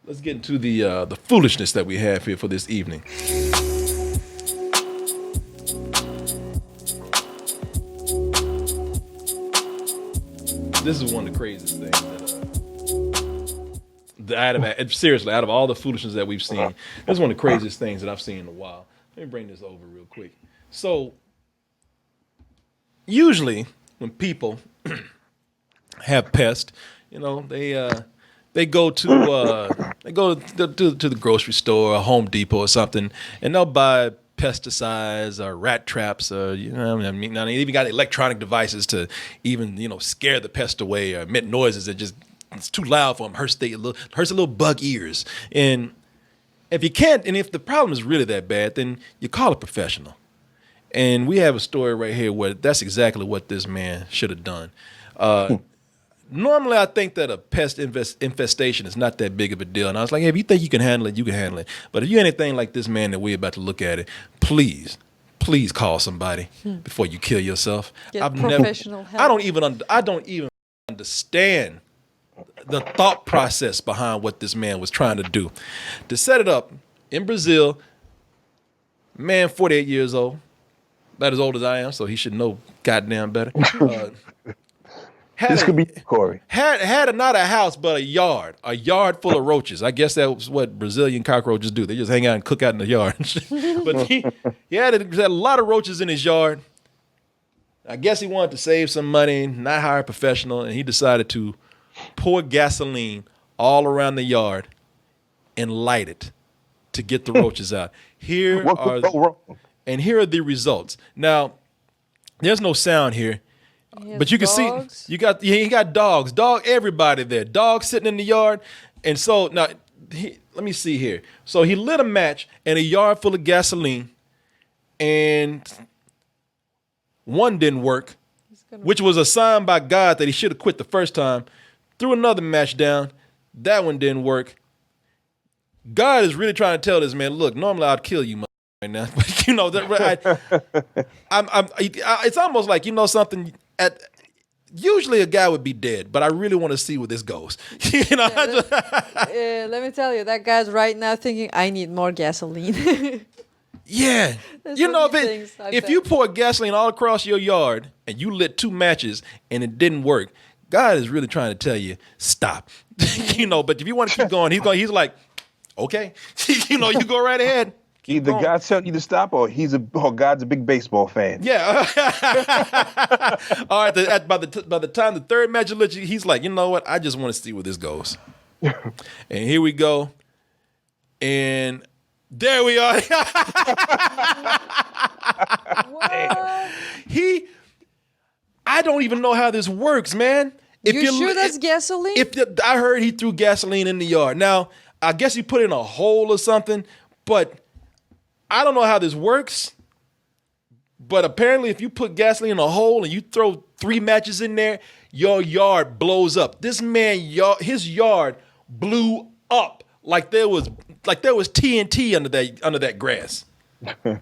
let's get into the foolishness that we have here for this evening. This is one of the craziest things seriously, out of all the foolishness that we've seen, this is one of the craziest things that I've seen in a while. Let me bring this over real quick. So, usually when people have pests, they go to the grocery store or Home Depot or something, and they'll buy pesticides or rat traps or they even got electronic devices to even scare the pest away or emit noises that just it's too loud for them, hurts a little bug ears. And if you can't, and if the problem is really that bad, then you call a professional. And we have a story right here where that's exactly what this man should have done. Normally, I think that a pest infestation is not that big of a deal. And I was like, hey, if you think you can handle it, you can handle it. But if you're anything like this man that we're about to look at it, please call somebody before you kill yourself. Get professional help. I don't even understand the thought process behind what this man was trying to do. To set it up, in Brazil, man 48 years old, about as old as I am, so he should know goddamn better. This could be Corey. Had not a house, but a yard full of roaches. I guess that's what Brazilian cockroaches do. They just hang out and cook out in the yard. But he had a lot of roaches in his yard. I guess he wanted to save some money, not hire a professional, and he decided to pour gasoline all around the yard and light it to get the roaches out. Here are the results. Now, there's no sound here. But you can dogs. See, he got dogs, everybody there, dogs sitting in the yard. And so now, let me see here. So he lit a match in a yard full of gasoline, and one didn't work, which was a sign by God that he should have quit the first time. Threw another match down, that one didn't work. God is really trying to tell this man, look, normally I'd kill you right now, but it's almost like something. Usually a guy would be dead, but I really want to see where this goes. Let me tell you, that guy's right now thinking, I need more gasoline. Yeah. If you pour gasoline all across your yard and you lit 2 matches and it didn't work, God is really trying to tell you, stop. But if you want to keep going, he's like, okay. You go right ahead. Either God telling you to stop, or God's a big baseball fan. Yeah. All right. By the time the third match is he's like, you know what? I just want to see where this goes. And here we go. And there we are. What? I don't even know how this works, man. You sure that's gasoline? I heard he threw gasoline in the yard. Now, I guess he put it in a hole or something, but I don't know how this works, but apparently if you put gasoline in a hole and you throw 3 matches in there, your yard blows up. This man, his yard blew up like there was TNT under that grass. And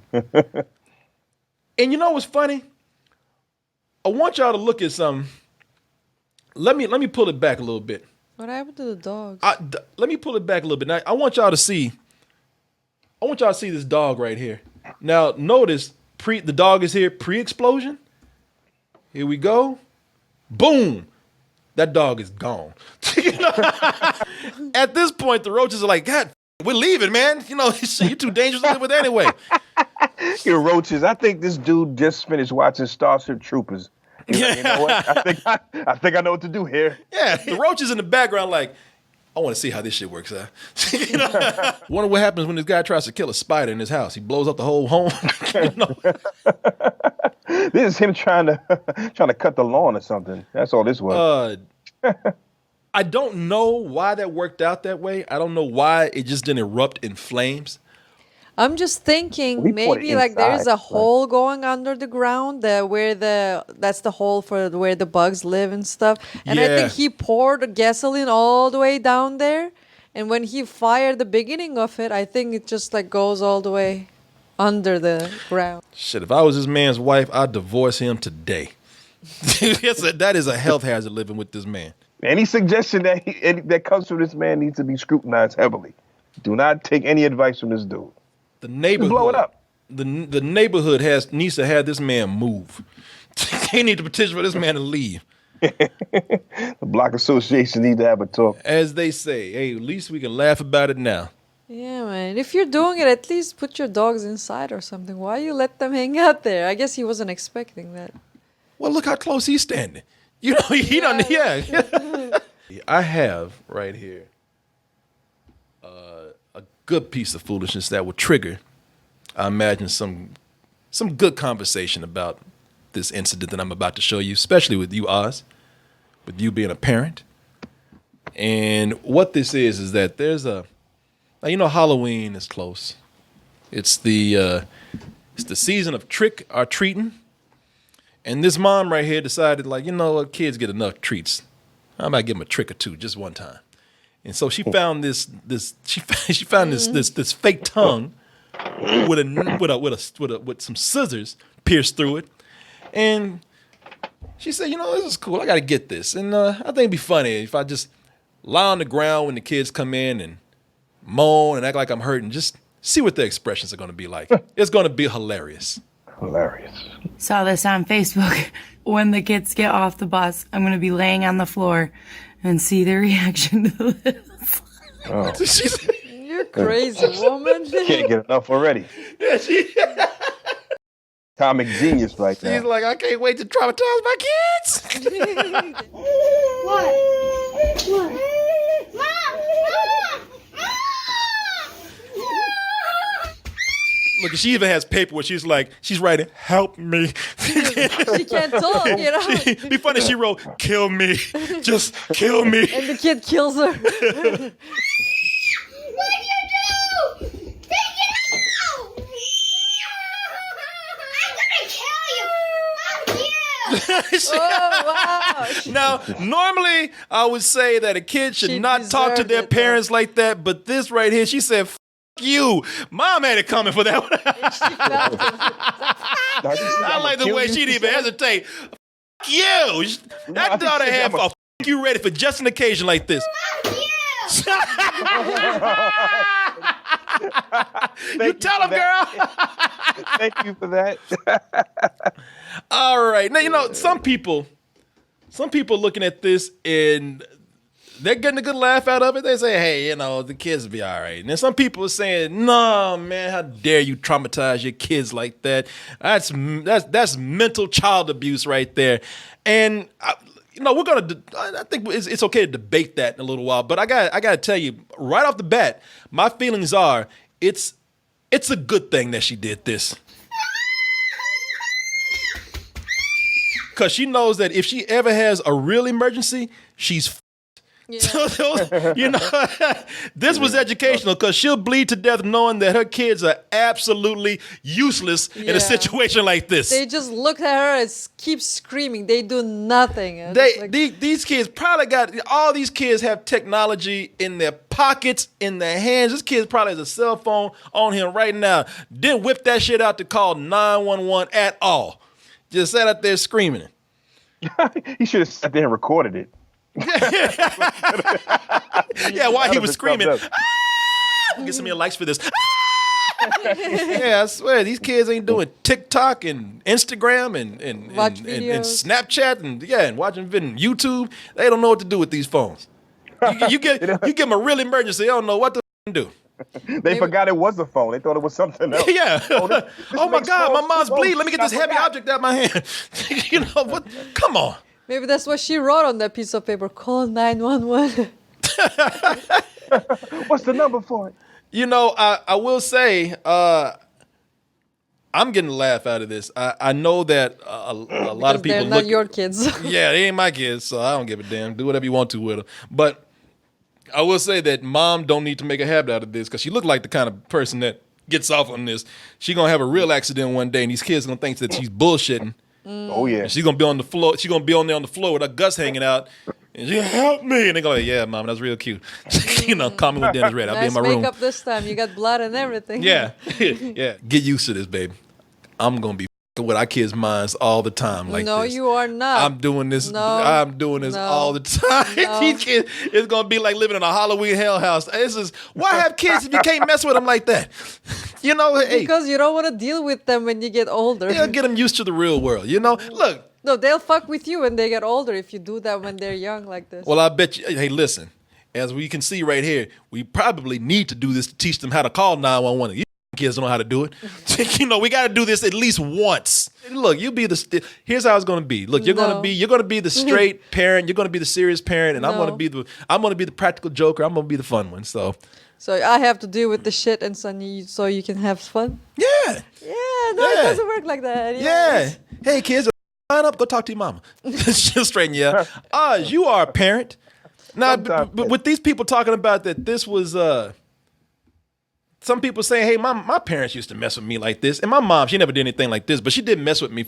you know what's funny? I want y'all to look at something. Let me pull it back a little bit. What happened to the dogs? Let me pull it back a little bit. Now, I want y'all to see this dog right here. Now, notice the dog is here pre-explosion. Here we go. Boom. That dog is gone. At this point, the roaches are like, God, we're leaving, man. You're too dangerous to live with anyway. Your roaches. I think this dude just finished watching Starship Troopers. He's like, you know what? I think I know what to do here. Yeah, the roaches in the background like, I want to see how this shit works out. Wonder what happens when this guy tries to kill a spider in his house. He blows up the whole home. This is him trying to cut the lawn or something. That's all this was. I don't know why that worked out that way. I don't know why it just didn't erupt in flames. I'm just thinking maybe like there's a hole going under the ground that's the hole for where the bugs live and stuff. And I think he poured gasoline all the way down there. And when he fired the beginning of it, I think it just like goes all the way under the ground. Shit, if I was this man's wife, I'd divorce him today. That is a health hazard living with this man. Any suggestion that comes from this man needs to be scrutinized heavily. Do not take any advice from this dude. The neighborhood, just blow it up. The neighborhood needs to have this man move. They need to petition for this man to leave. The block association need to have a talk. As they say, hey, at least we can laugh about it now. Yeah, man. If you're doing it, at least put your dogs inside or something. Why you let them hang out there? I guess he wasn't expecting that. Well, look how close he's standing. You know, he don't. Yeah. I have right here a good piece of foolishness that will trigger, I imagine, some good conversation about this incident that I'm about to show you, especially with you, Oz, with you being a parent. And what this is that there's now, you know, Halloween is close. It's the season of trick or treating. And this mom right here decided, like, you know what, kids get enough treats. I might give them a trick or two just one time. And so she found this fake tongue with some scissors pierced through it. And she said, you know, this is cool. I got to get this. And I think it'd be funny if I just lie on the ground when the kids come in and moan and act like I'm hurting. Just see what their expressions are going to be like. It's going to be hilarious. Hilarious. Saw this on Facebook. When the kids get off the bus, I'm going to be laying on the floor and see their reaction to this. Oh. You're crazy, woman. Can't get enough already. Yeah, Comic genius right there. She's like, I can't wait to traumatize my kids. What? Look, she even has paper where she's writing, help me. She can't talk, you know. Be funny, she wrote, kill me. Just kill me. And the kid kills her. What'd you do? Take it out! I'm gonna kill you! Fuck you! Oh, wow. Now, normally I would say that a kid should not talk to their parents like that, but this right here, she said, you. Mom had it coming for that one. I like the way she didn't even hesitate. You. That daughter had a you ready for just an occasion like this. You tell him, girl. Thank you for that. All right. Now, you know, some people looking at this and they're getting a good laugh out of it. They say, hey, you know, the kids will be all right. And then some people are saying, no, man, how dare you traumatize your kids like that? That's mental child abuse right there. And, you know, I think it's okay to debate that in a little while. But I got to tell you, right off the bat, my feelings are it's a good thing that she did this. Because she knows that if she ever has a real emergency, she's yeah. You know, this was educational because she'll bleed to death knowing that her kids are absolutely useless in a situation like this. They just look at her and keep screaming. They do nothing. These kids probably all these kids have technology in their pockets, in their hands. This kid probably has a cell phone on him right now. Didn't whip that shit out to call 911 at all. Just sat out there screaming. He should have sat there and recorded it. Yeah, while he was screaming, get some more likes for this. Yeah, I swear these kids ain't doing TikTok and Instagram and Snapchat and watching video YouTube. They don't know what to do with these phones. You give them a real emergency, they don't know what to do. They forgot it was a phone. They thought it was something else. Yeah. Oh my God, my mom's bleeding. Let me get this heavy object out of my hand. You know what? Come on. Maybe that's what she wrote on that piece of paper. Call 911. What's the number for it? You know, I will say, I'm getting a laugh out of this. I know that a lot of people they're not your kids. Yeah, they ain't my kids, so I don't give a damn. Do whatever you want to with them. But I will say that mom don't need to make a habit out of this because she looked like the kind of person that gets off on this. She gonna have a real accident one day, and these kids gonna think that she's bullshitting. Oh yeah. And she's gonna be on the floor. She's gonna be on there on the floor with her guts hanging out. And she help me. And they go like, yeah, mom, that's real cute. You know, call me when dinner's ready. I'll Nice be in my room. makeup this time. You got blood and everything. Yeah. Yeah. Get used to this, baby. I'm gonna be with our kids' minds all the time. Like no, this. you are not. I'm doing this. No, I'm doing this no, all the time. no. These kids, it's gonna be like living in a Halloween hell house. This is why have kids if you can't mess with them like that? You know, hey, Because you don't want to deal with them when you get older. yeah, get them used to the real world. You know, look. No, they'll fuck with you when they get older if you do that when they're young like this. Well, I bet you. Hey, listen. As we can see right here, we probably need to do this to teach them how to call 911. You kids don't know how to do it. You know, we got to do this at least once. Look, you be the. Here's how it's going to be. Look, you're going to be the straight parent. You're going to be the serious parent, and I'm going to be the practical joker. I'm going to be the fun one. So I have to deal with the shit, and so you can have fun. yeah, Yeah, no, it doesn't work like that. yeah. Hey, kids, line up. Go talk to your mama. She'll straighten you out. You are a parent. Now, but with these people talking about that, this was some people saying, "Hey, my parents used to mess with me like this," and my mom, she never did anything like this, but she did mess with me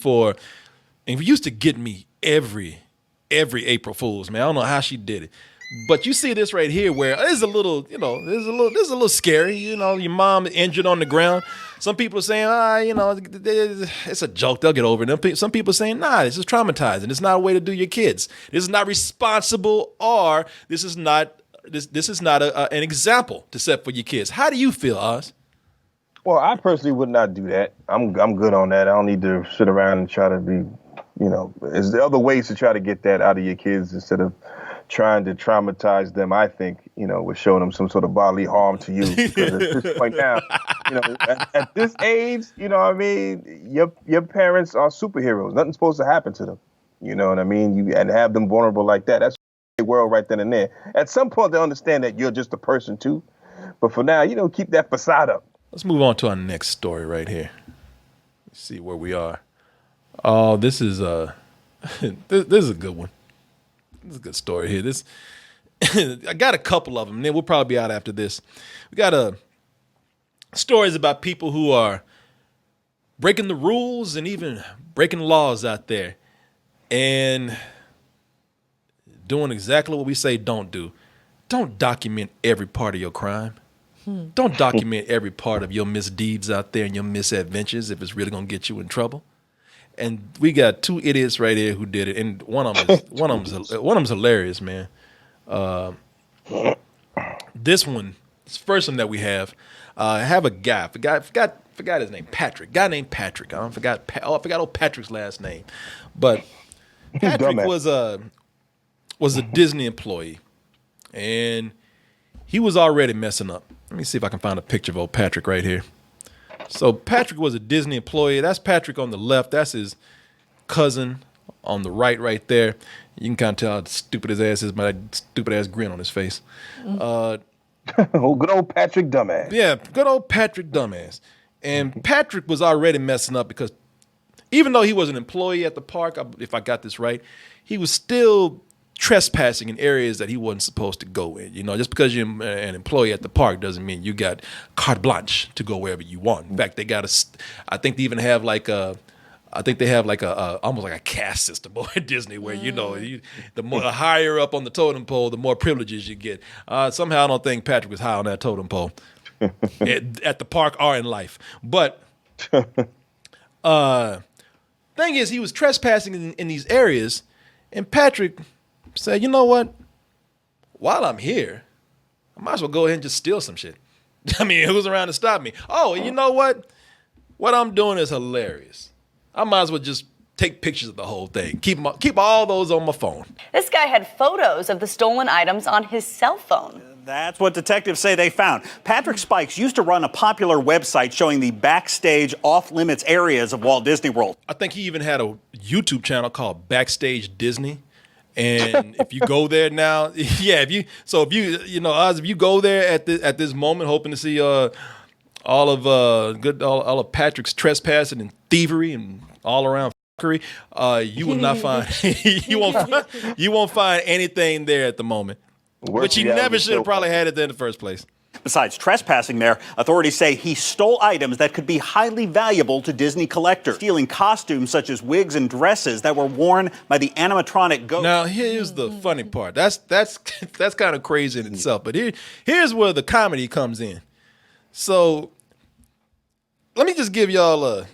and used to get me every April Fool's, man. I don't know how she did it, but you see this right here, where it's a little, you know, this is a little scary. You know, your mom injured on the ground. Some people are saying, you know, it's a joke. They'll get over it. Some people are saying, nah, this is traumatizing. It's not a way to do your kids. This is not responsible, or this is not an example to set for your kids. How do you feel, Oz? Well, I personally would not do that. I'm good on that. I don't need to sit around and try to be, you know, there's the other ways to try to get that out of your kids instead of trying to traumatize them. I think, you know, with showing them some sort of bodily harm to you. Because at this point now, you know, at this age, you know what I mean, your parents are superheroes. Nothing's supposed to happen to them. You know what I mean? And have them vulnerable like that. That's the world right then and there. At some point, they understand that you're just a person too. But for now, you know, keep that facade up. Let's move on to our next story right here. Let's see where we are. Oh, this is this is a good one. This is a good story here. This I got a couple of them, and then we'll probably be out after this. We got stories about people who are breaking the rules and even breaking laws out there and doing exactly what we say don't do. Don't document every part of your crime. Don't document every part of your misdeeds out there and your misadventures if it's really going to get you in trouble. And we got two idiots right here who did it, and one of them's hilarious, man. This first one that we have a guy. Forgot his name. Patrick. Guy named Patrick. I forgot old Patrick's last name, but Patrick was a Disney employee, and he was already messing up. Let me see if I can find a picture of old Patrick right here. So Patrick was a Disney employee. That's Patrick on the left. That's his cousin on the right there. You can kind of tell how stupid his ass is by that stupid ass grin on his face. Oh, good old Patrick dumbass. Yeah, good old Patrick dumbass. And Patrick was already messing up because even though he was an employee at the park, if I got this right, he was still trespassing in areas that he wasn't supposed to go in. You know, just because you're an employee at the park doesn't mean you got carte blanche to go wherever you want. In fact, I think they even have almost like a caste system at Disney where, you know, the higher up on the totem pole, the more privileges you get. Somehow I don't think Patrick was high on that totem pole at the park or in life. But thing is, he was trespassing in these areas, and Patrick said, you know what? While I'm here, I might as well go ahead and just steal some shit. I mean, who's around to stop me? Oh, you know what? What I'm doing is hilarious. I might as well just take pictures of the whole thing. Keep all those on my phone. This guy had photos of the stolen items on his cell phone. That's what detectives say they found. Patrick Spikes used to run a popular website showing the backstage off-limits areas of Walt Disney World. I think he even had a YouTube channel called Backstage Disney. And if you go there now, if you go there at this moment, hoping to see all of Patrick's trespassing and thievery and all around fuckery, you will not find you won't find anything there at the moment, which he never should have probably had it there in the first place. Besides trespassing there, authorities say he stole items that could be highly valuable to Disney collectors, stealing costumes such as wigs and dresses that were worn by the animatronic ghost. Now, here's the funny part. That's kind of crazy in itself. But here's where the comedy comes in. So let me just give y'all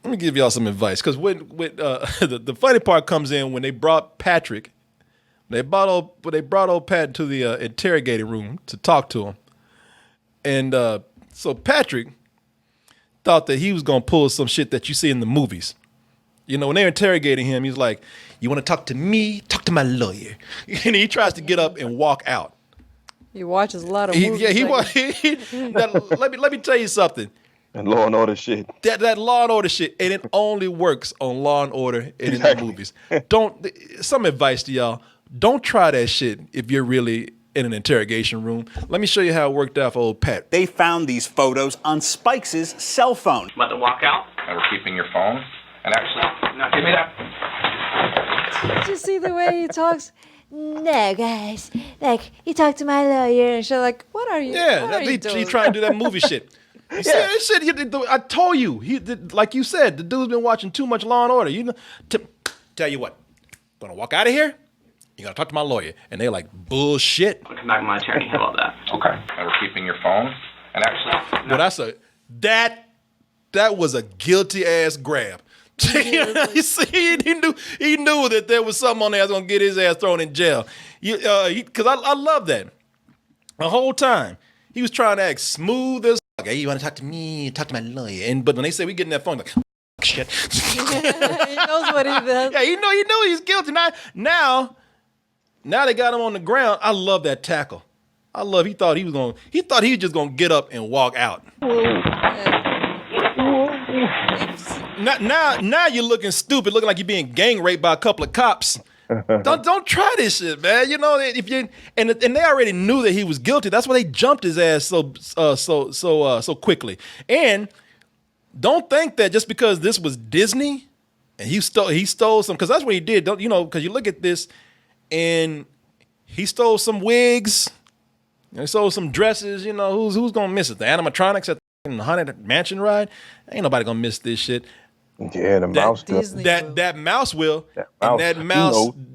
let me give y'all some advice. Because when the funny part comes in when they brought Patrick, they brought old Pat to the interrogating room to talk to him. And so Patrick thought that he was going to pull some shit that you see in the movies. You know, when they're interrogating him, he's like, you want to talk to me? Talk to my lawyer. And he tries to get up and walk out. He watches a lot of movies. Let me tell you something. And Law and Order shit. That Law and Order shit, and it only works on Law and Order and in the movies. Some advice to y'all, don't try that shit if you're really in an interrogation room. Let me show you how it worked out for old Pat. They found these photos on Spikes' cell phone. Let them walk out, and we're keeping your phone. And actually, no, give me that. Did you see the way he talks? No, guys. Like, he talked to my lawyer, and she's like, what are you doing? He trying to do that movie shit. I told you. Like you said, the dude's been watching too much Law and Order. You know, tell you what, gonna walk out of here. You gotta talk to my lawyer, and they're like, bullshit. I'll come back to my attorney. How about that? Okay. And we're keeping your phone. And actually, well, that was a guilty ass grab. You see, he knew that there was something on there that's gonna get his ass thrown in jail. Because I love that. The whole time he was trying to act smooth as. Okay, you want to talk to me? Talk to my lawyer. But when they say we get in that phone, like shit. He knows what he does. Yeah, he knew he's guilty. Now they got him on the ground. I love that tackle. He thought he was just gonna get up and walk out. Now you're looking stupid, looking like you're being gang raped by a couple of cops. Don't try this shit, man. You know, if you and they already knew that he was guilty. That's why they jumped his ass so quickly. And don't think that just because this was Disney and he stole some, because that's what he did. Don't you know? Because you look at this, and he stole some wigs, he stole some dresses. You know, who's gonna miss it? The animatronics at the Haunted Mansion ride. Ain't nobody gonna miss this shit. Yeah, the mouse will. That mouse will.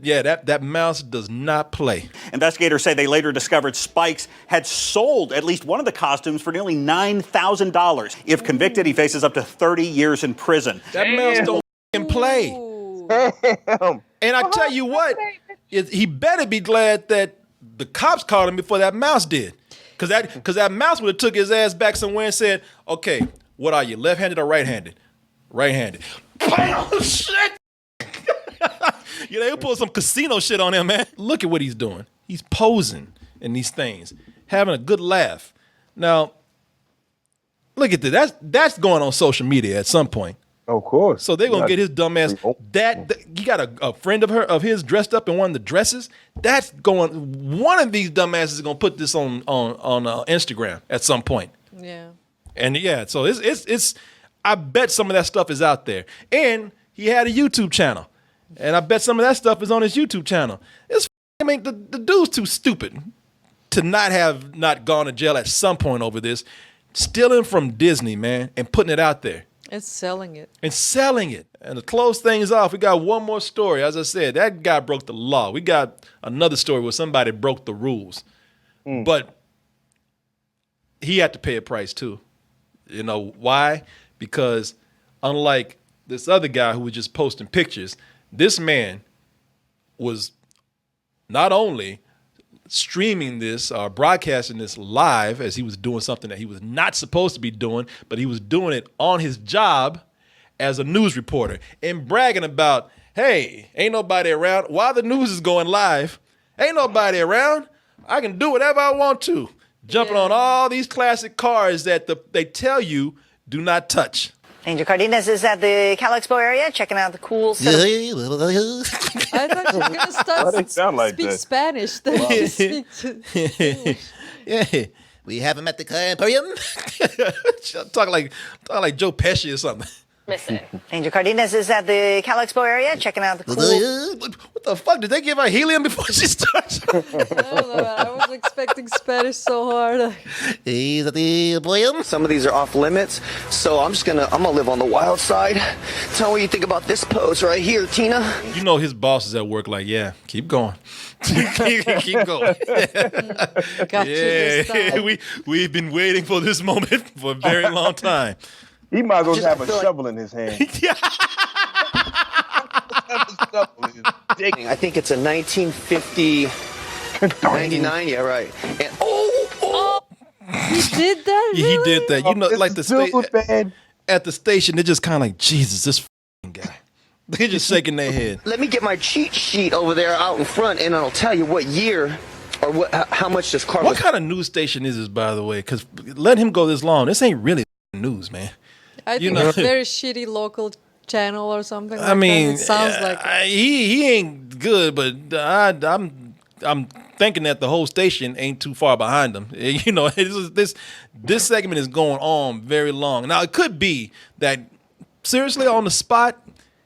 That mouse does not play. Investigators say they later discovered Spikes had sold at least one of the costumes for nearly $9,000. If convicted, he faces up to 30 years in prison. That mouse don't f***ing play. And I tell you what, he better be glad that the cops caught him before that mouse did. Because that mouse would have took his ass back somewhere and said, okay, what are you, left-handed or right-handed? Right-handed. Bam! Shit! You know, they pull some casino shit on him, man. Look at what he's doing. He's posing in these things, having a good laugh. Now, look at this. That's going on social media at some point. Of course. So they're gonna get his dumb ass. You got a friend of his dressed up in one of the dresses. That's going. One of these dumbasses is gonna put this on Instagram at some point. Yeah. And yeah, so it's. I bet some of that stuff is out there. And he had a YouTube channel, and I bet some of that stuff is on his YouTube channel. The dude's too stupid to not gone to jail at some point over this, stealing from Disney, man, and putting it out there. And selling it. And to close things off, we got one more story. As I said, that guy broke the law. We got another story where somebody broke the rules. But he had to pay a price too. You know why? Because unlike this other guy who was just posting pictures, this man was not only streaming this or broadcasting this live as he was doing something that he was not supposed to be doing, but he was doing it on his job as a news reporter and bragging about, hey, ain't nobody around. While the news is going live, ain't nobody around. I can do whatever I want to. Jumping on all these classic cars that they tell you do not touch. Angel Cardenas is at the Cal Expo area checking out the cool stuff. I thought you were going to start speak Spanish. Yeah, we have him at the car emporium. talk like Joe Pesci or something. Listen. Angel Cardenas is at the Cal Expo area checking out the cool. What the fuck? Did they give her helium before she starts? I don't know. I was expecting Spanish so hard. He's at the emporium. Some of these are off limits, so I'm gonna live on the wild side. Tell me what you think about this pose right here, Tina. You know his boss is at work like, yeah, keep going. keep going. Got you this time. We've been waiting for this moment for a very long time. He might as well have a shovel in his hand. I think it's a 1950, 99. Yeah, right. And he did that. Really? He did that. You know, like at the station, they're just kind of like, Jesus, this guy. They're just shaking their head. Let me get my cheat sheet over there out in front, and I'll tell you what year or how much this car. What kind of news station is this, by the way? Because let him go this long. This ain't really news, man. I think it's a very shitty local channel or something. I mean, it sounds like he ain't good, but I'm thinking that the whole station ain't too far behind him. You know, this segment is going on very long. Now it could be that seriously on the spot,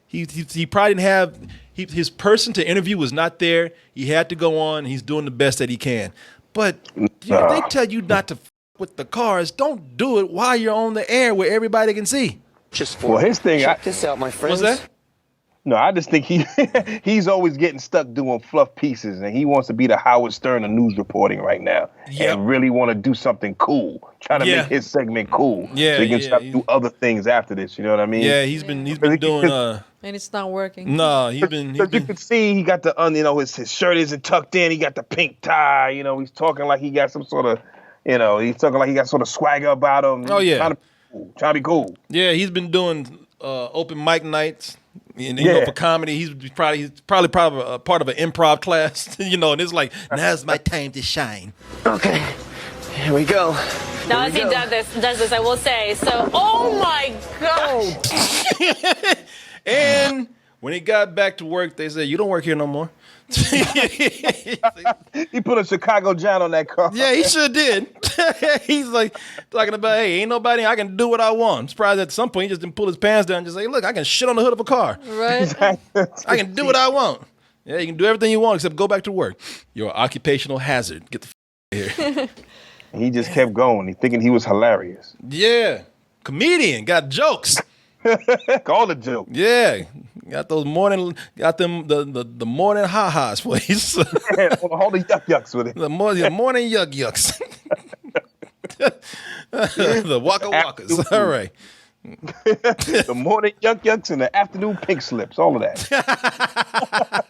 he probably didn't have his person to interview was not there. He had to go on. He's doing the best that he can. But if they tell you not to with the cars, don't do it while you're on the air where everybody can see. Well, his thing. Check this out, my friends. What's that? No, I just think he's always getting stuck doing fluff pieces, and he wants to be the Howard Stern of news reporting right now, and really want to do something cool, trying to make his segment cool, so he can start to do other things after this. You know what I mean? Yeah, he's been doing. And it's not working. No, he's been. You can see he got the his shirt isn't tucked in. He got the pink tie. You know, he's talking like he got some sort of, he's talking like he got sort of swagger about him. Oh yeah, trying to be cool. Yeah, he's been doing open mic nights. And for comedy, he's probably part of an improv class, and it's like, now's my time to shine. Okay, here we go. Now as he does this, I will say, so, oh my gosh. And when he got back to work, they said, you don't work here no more. He put a Chicago John on that car. Yeah, he sure did. He's like talking about, hey, ain't nobody, I can do what I want. I'm surprised at some point he just didn't pull his pants down and just say, look, I can shit on the hood of a car. Right. I can do what I want. Yeah, you can do everything you want except go back to work. You're an occupational hazard. Get the f out of here. He just kept going. He thinking he was hilarious. Yeah. Comedian, got jokes. Call the joke. Yeah. Got the morning ha-has, please. All the yuck-yucks with it. The morning yuck-yucks. The waka-wakas. All right. The morning yuck-yucks and the afternoon pink slips. All of that.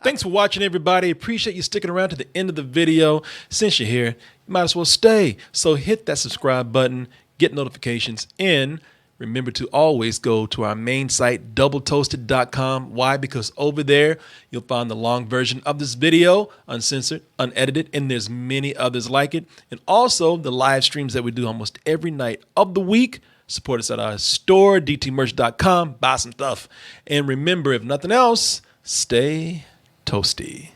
Thanks for watching, everybody. Appreciate you sticking around to the end of the video. Since you're here, you might as well stay. So hit that subscribe button, get notifications, and remember to always go to our main site, doubletoasted.com. Why? Because over there, you'll find the long version of this video, uncensored, unedited, and there's many others like it. And also the live streams that we do almost every night of the week. Support us at our store, dtmerch.com. Buy some stuff. And remember, if nothing else, stay toasty.